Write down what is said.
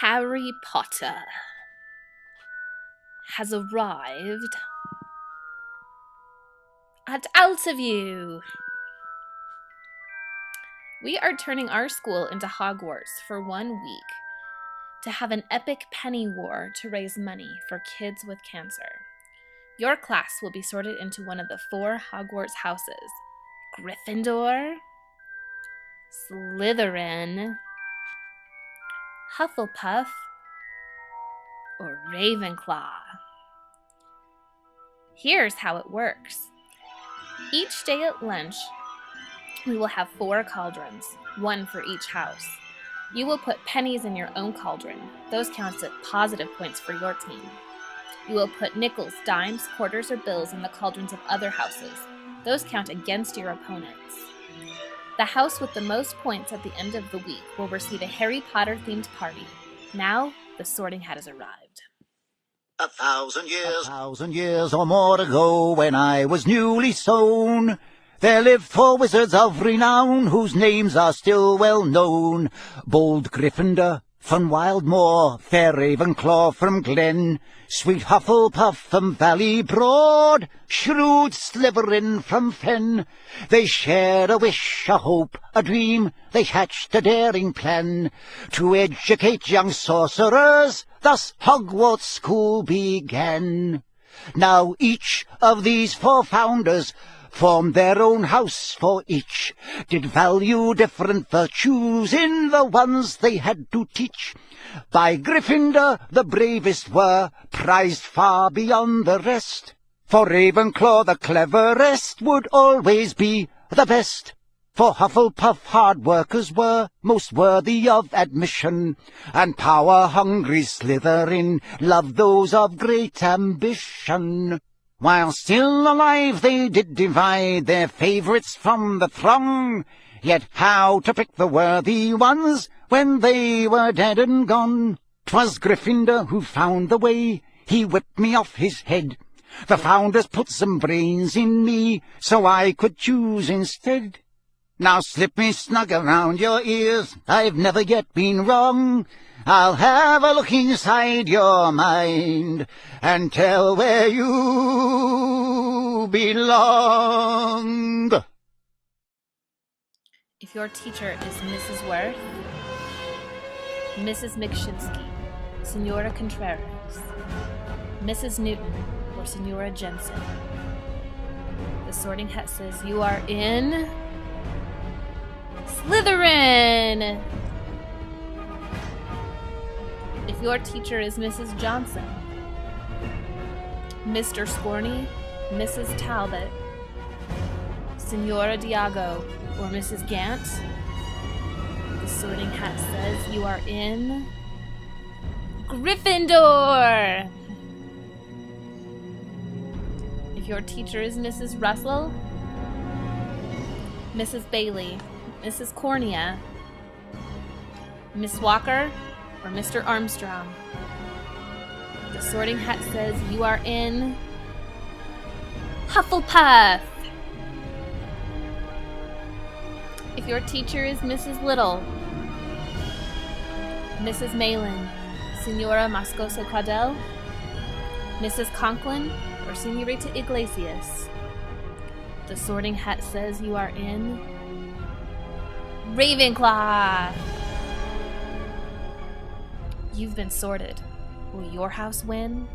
Harry Potter has arrived at Altaview. We are turning our school into Hogwarts for 1 week to have an epic penny war to raise money for kids with cancer. Your class will be sorted into one of the 4 Hogwarts houses: Gryffindor, Slytherin, Hufflepuff, or Ravenclaw. Here's how it works. Each day at lunch, we will have 4 cauldrons, 1 for each house. You will put pennies in your own cauldron. Those count as positive points for your team. You will put nickels, dimes, quarters, or bills in the cauldrons of other houses. Those count against your opponents. The house with the most points at the end of the week will receive a Harry Potter-themed party. Now, the Sorting Hat has arrived. 1,000 years or more ago, when I was newly sown, there lived 4 wizards of renown, whose names are still well known. Bold Gryffindor from Wildmoor, fair Ravenclaw from Glen, sweet Hufflepuff from Valley Broad, shrewd Slytherin from Fen. They shared a wish, a hope, a dream. They hatched a daring plan to educate young sorcerers. Thus Hogwarts School began. Now each of these 4 founders formed their own house for each, did value different virtues in the ones they had to teach. By Gryffindor the bravest were, prized far beyond the rest. For Ravenclaw the cleverest would always be the best. For Hufflepuff hard workers were most worthy of admission, and power-hungry Slytherin loved those of great ambition. While still alive they did divide their favourites from the throng, yet how to pick the worthy ones when they were dead and gone? 'Twas Gryffindor who found the way, he whipped me off his head. The founders put some brains in me, so I could choose instead. Now slip me snug around your ears, I've never yet been wrong. I'll have a look inside your mind and tell where you belong. If your teacher is Mrs. Worth, Mrs. McShinsky, Senora Contreras, Mrs. Newton, or Senora Jensen, the Sorting Hat says you are in Slytherin. If your teacher is Mrs. Johnson, Mr. Scorney, Mrs. Talbot, Senora Diago, or Mrs. Gant, the Sorting Hat says you are in Gryffindor. If your teacher is Mrs. Russell, Mrs. Bailey, Mrs. Cornea, Miss Walker, or Mr. Armstrong, the Sorting Hat says you are in Hufflepuff. If your teacher is Mrs. Little, Mrs. Malin, Senora Moscoso Caudel, Mrs. Conklin, or Senorita Iglesias, the Sorting Hat says you are in Ravenclaw. You've been sorted. Will your house win?